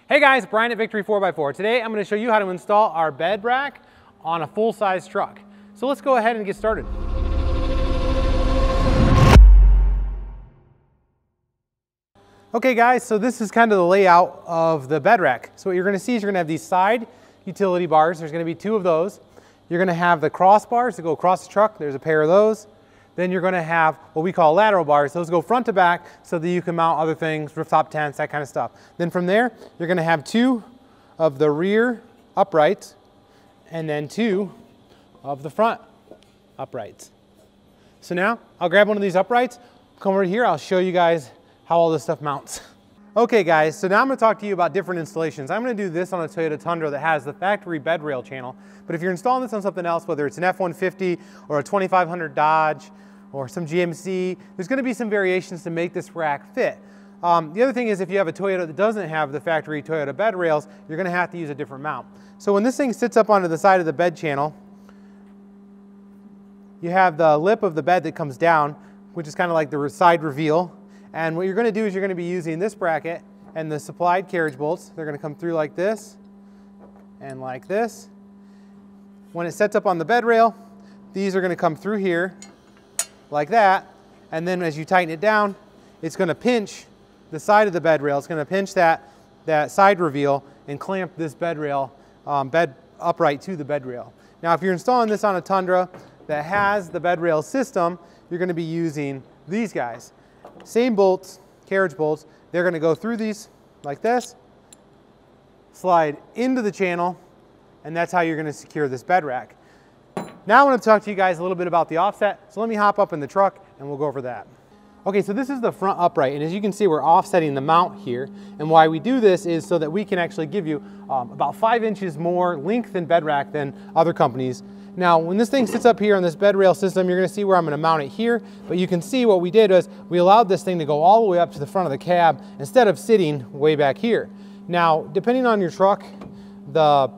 Hey guys, Brian at Victory 4x4. Today I'm going to show you how to install our bed rack on a full-size truck. So let's go ahead and get started. Okay guys, so this is kind of the layout of the bed rack. So what you're going to see is you're going to have these side utility bars. There's going to be two of those. You're going to have the crossbars that go across the truck. There's a pair of those. Then you're going to have what we call lateral bars. Those go front to back so that you can mount other things, rooftop tents, that kind of stuff. Then from there, you're going to have two of the rear uprights and then two of the front uprights. So now I'll grab one of these uprights, come over here, I'll show you guys how all this stuff mounts. Okay guys, so now I'm going to talk to you about different installations. I'm going to do this on a Toyota Tundra that has the factory bed rail channel, but if you're installing this on something else, whether it's an F-150 or a 2500 Dodge or some GMC, there's going to be some variations to make this rack fit. The other thing is if you have a Toyota that doesn't have the factory Toyota bed rails, you're going to have to use a different mount. So when this thing sits up onto the side of the bed channel, you have the lip of the bed that comes down, which is kind of like the side reveal. And what you're going to do is you're going to be using this bracket and the supplied carriage bolts. They're going to come through like this and like this. When it sets up on the bed rail, these are going to come through here like that. And then as you tighten it down, it's going to pinch the side of the bed rail. It's going to pinch that side reveal and clamp this bed rail, bed upright to the bed rail. Now if you're installing this on a Tundra that has the bed rail system, you're going to be using these guys. Same bolts, carriage bolts, they're going to go through these like this, slide into the channel, and that's how you're going to secure this bed rack. Now I want to talk to you guys a little bit about the offset, so let me hop up in the truck and we'll go over that. Okay, so this is the front upright, and as you can see we're offsetting the mount here, and why we do this is so that we can actually give you about 5 inches more length in bed rack than other companies. Now when this thing sits up here on this bed rail system, you're going to see where I'm going to mount it here, but you can see what we did was we allowed this thing to go all the way up to the front of the cab instead of sitting way back here. Now depending on your truck, the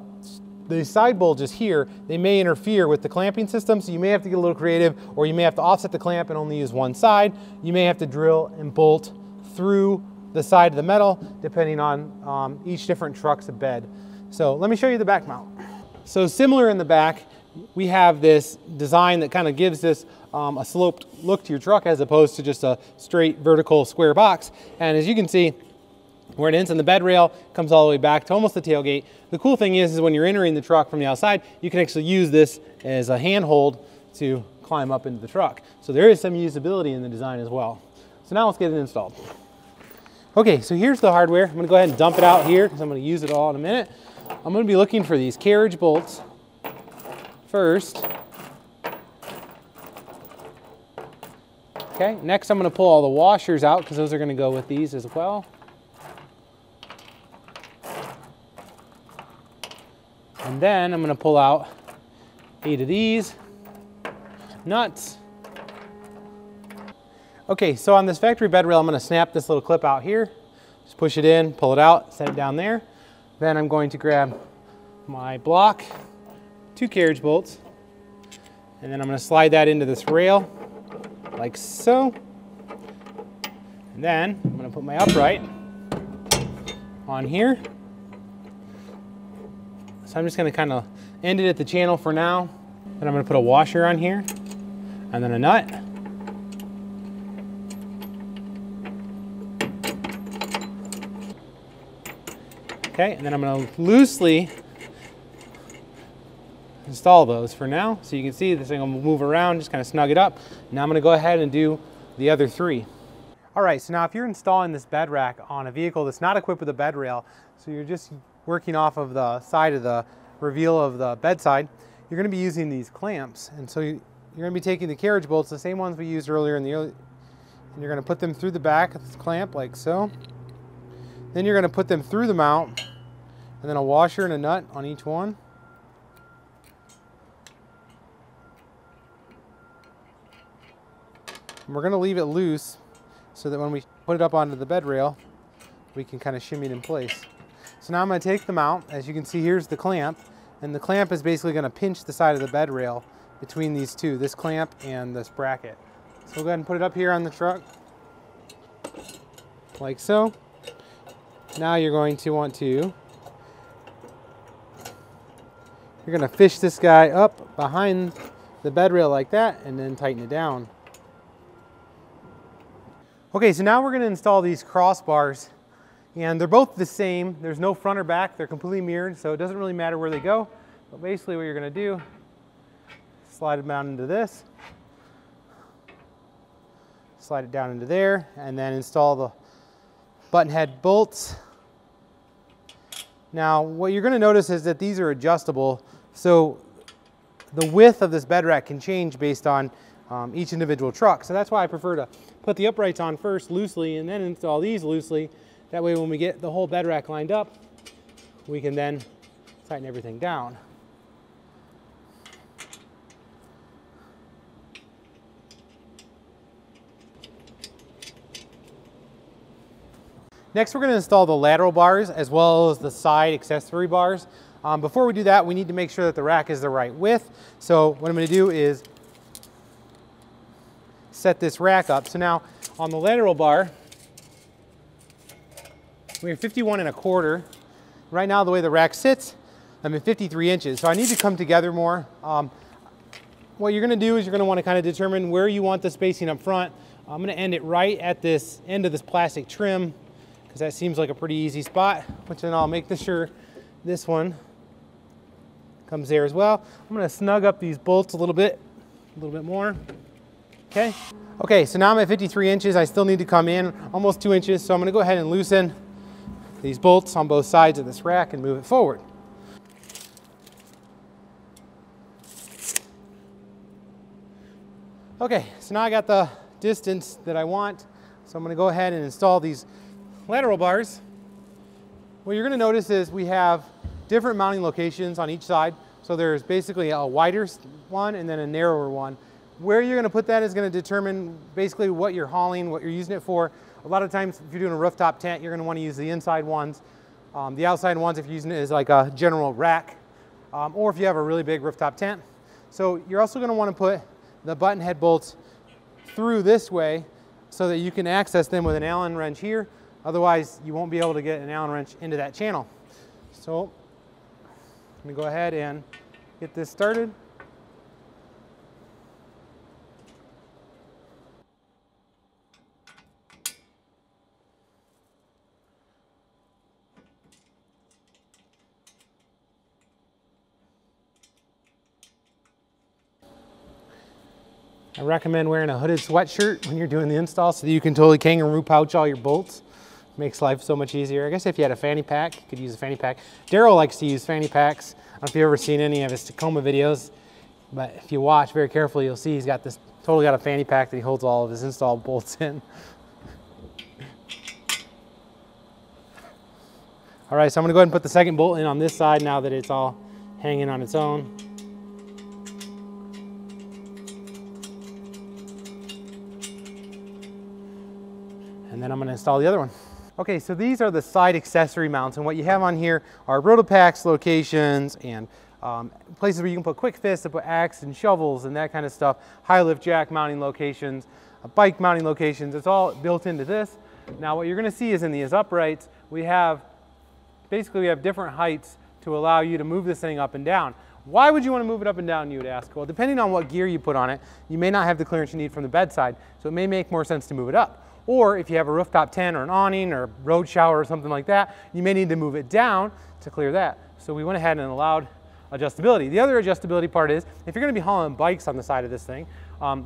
side bulges here, they may interfere with the clamping system, so you may have to get a little creative, or you may have to offset the clamp and only use one side. You may have to drill and bolt through the side of the metal depending on each different truck's bed. So let me show you the back mount. So similar in the back, we have this design that kind of gives this a sloped look to your truck as opposed to just a straight vertical square box. And as you can see, where it ends on the bed rail, comes all the way back to almost the tailgate. The cool thing is when you're entering the truck from the outside, you can actually use this as a handhold to climb up into the truck. So there is some usability in the design as well. So now let's get it installed. Okay, so here's the hardware. I'm going to go ahead and dump it out here because I'm going to use it all in a minute. I'm going to be looking for these carriage bolts first. Okay, next I'm going to pull all the washers out because those are going to go with these as well. And then I'm going to pull out 8 of these nuts. Okay, so on this factory bed rail, I'm going to snap this little clip out here. Just push it in, pull it out, set it down there. Then I'm going to grab my block, 2 carriage bolts, and then I'm going to slide that into this rail like so. And then I'm going to put my upright on here. So I'm just going to kind of end it at the channel for now. Then I'm going to put a washer on here and then a nut. Okay, and then I'm going to loosely install those for now. So you can see this thing will move around, just kind of snug it up. Now I'm going to go ahead and do the other 3. All right, so now if you're installing this bed rack on a vehicle that's not equipped with a bed rail, so you're just working off of the side of the reveal of the bedside, you're going to be using these clamps. And so you're going to be taking the carriage bolts, the same ones we used earlier in the and you're going to put them through the back of this clamp like so. Then you're going to put them through the mount, and then a washer and a nut on each one. And we're going to leave it loose so that when we put it up onto the bed rail, we can kind of shimmy it in place. So now I'm going to take the mount. As you can see, here's the clamp, and the clamp is basically going to pinch the side of the bed rail between these two, this clamp and this bracket. So we'll go ahead and put it up here on the truck, like so. Now you're going to want to, you're going to fish this guy up behind the bed rail like that and then tighten it down. Okay, so now we're going to install these crossbars, and they're both the same. There's no front or back. They're completely mirrored, so it doesn't really matter where they go. But basically what you're going to do, slide them down into this, slide it down into there, and then install the button head bolts. Now what you're going to notice is that these are adjustable, so the width of this bed rack can change based on each individual truck. So that's why I prefer to put the uprights on first loosely and then install these loosely. That way when we get the whole bed rack lined up, we can then tighten everything down. Next, we're going to install the lateral bars as well as the side accessory bars. Before we do that, we need to make sure that the rack is the right width. So what I'm going to do is set this rack up. So now on the lateral bar, we're 51 1/4. Right now, the way the rack sits, I'm at 53 inches. So I need to come together more. What you're going to do is you're going to want to kind of determine where you want the spacing up front. I'm going to end it right at this end of this plastic trim, because that seems like a pretty easy spot, which then I'll make sure this one comes there as well. I'm going to snug up these bolts a little bit more. Okay. Okay, so now I'm at 53 inches. I still need to come in almost 2 inches, so I'm going to go ahead and loosen these bolts on both sides of this rack and move it forward. Okay, so now I got the distance that I want, so I'm going to go ahead and install these lateral bars. What you're going to notice is we have different mounting locations on each side. So there's basically a wider one and then a narrower one. Where you're going to put that is going to determine basically what you're hauling, what you're using it for. A lot of times if you're doing a rooftop tent, you're going to want to use the inside ones. The outside ones, if you're using it as like a general rack, or if you have a really big rooftop tent. So you're also going to want to put the button head bolts through this way so that you can access them with an Allen wrench here. Otherwise, you won't be able to get an Allen wrench into that channel. So let me go ahead and get this started. I recommend wearing a hooded sweatshirt when you're doing the install so that you can totally kangaroo pouch all your bolts. Makes life so much easier. I guess if you had a fanny pack, you could use a fanny pack. Daryl likes to use fanny packs. I don't know if you've ever seen any of his Tacoma videos, but if you watch very carefully, you'll see he's got this, totally got a fanny pack that he holds all of his install bolts in. All right, so I'm gonna go ahead and put the second bolt in on this side now that it's all hanging on its own. And then I'm gonna install the other one. Okay, so these are the side accessory mounts, and what you have on here are Rotopacks locations and places where you can put quick fists to put axe and shovels and that kind of stuff, high lift jack mounting locations, bike mounting locations. It's all built into this. Now what you're gonna see is in these uprights, we have different heights to allow you to move this thing up and down. Why would you want to move it up and down, you would ask? Well, depending on what gear you put on it, you may not have the clearance you need from the bedside, so it may make more sense to move it up. Or if you have a rooftop tent or an awning or a road shower or something like that, you may need to move it down to clear that. So we went ahead and allowed adjustability. The other adjustability part is, if you're going to be hauling bikes on the side of this thing,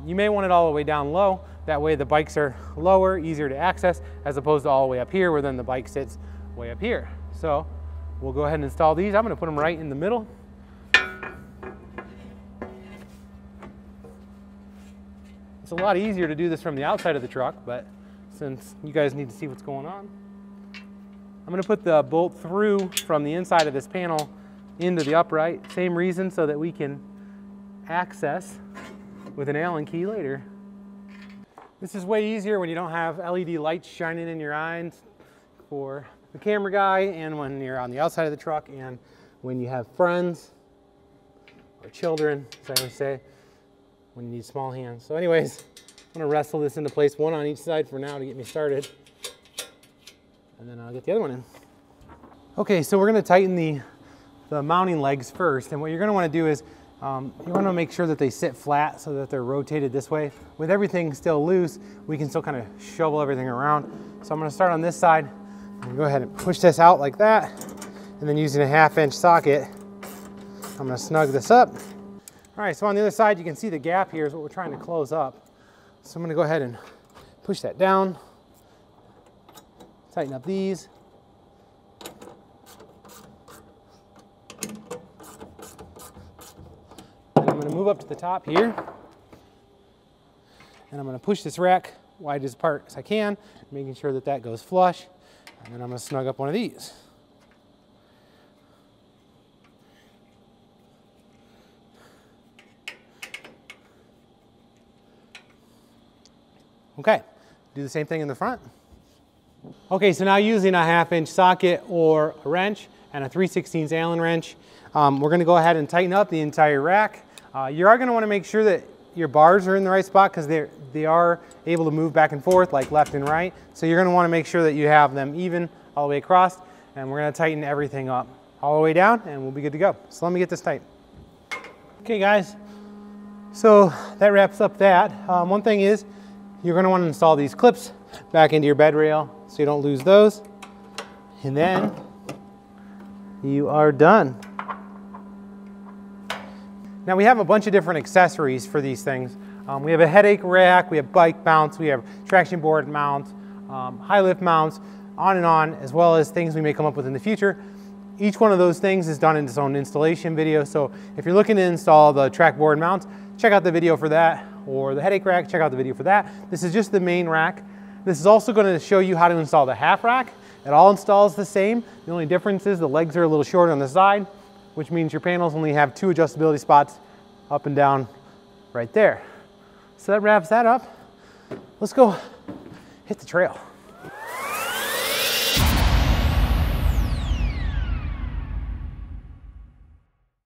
you may want it all the way down low. That way the bikes are lower, easier to access, as opposed to all the way up here where then the bike sits way up here. So we'll go ahead and install these. I'm going to put them right in the middle. It's a lot easier to do this from the outside of the truck, but since you guys need to see what's going on, I'm going to put the bolt through from the inside of this panel into the upright. Same reason, so that we can access with an Allen key later. This is way easier when you don't have LED lights shining in your eyes for the camera guy, and when you're on the outside of the truck, and when you have friends or children, as I always say, when you need small hands. So anyways, I'm gonna wrestle this into place, one on each side for now to get me started. and then I'll get the other one in. Okay, so we're gonna tighten the mounting legs first, and what you're gonna wanna do is you wanna make sure that they sit flat so that they're rotated this way. With everything still loose, we can still kind of shovel everything around. So I'm gonna start on this side, and go ahead and push this out like that, and then using a 1/2-inch socket, I'm gonna snug this up. All right, so on the other side, you can see the gap here is what we're trying to close up. So I'm gonna go ahead and push that down, tighten up these. And I'm gonna move up to the top here. And I'm gonna push this rack wide as apart as I can, making sure that that goes flush. And then I'm gonna snug up one of these. Okay, do the same thing in the front. Okay, so now using a 1/2-inch socket or a wrench and a 3/16 Allen wrench, we're gonna go ahead and tighten up the entire rack. You are gonna wanna make sure that your bars are in the right spot because they are able to move back and forth like left and right. So you're gonna wanna make sure that you have them even all the way across, and we're gonna tighten everything up all the way down and we'll be good to go. So let me get this tight. Okay guys, so that wraps up that. One thing is, you're going to want to install these clips back into your bed rail so you don't lose those. And then you are done. Now we have a bunch of different accessories for these things. We have a headache rack, we have bike mounts, we have traction board mounts, high lift mounts, on and on, as well as things we may come up with in the future. Each one of those things is done in its own installation video. So if you're looking to install the track board mounts, check out the video for that, or the headache rack, check out the video for that. This is just the main rack. This is also going to show you how to install the half rack. It all installs the same. The only difference is the legs are a little shorter on the side, which means your panels only have 2 adjustability spots up and down right there. So that wraps that up. Let's go hit the trail.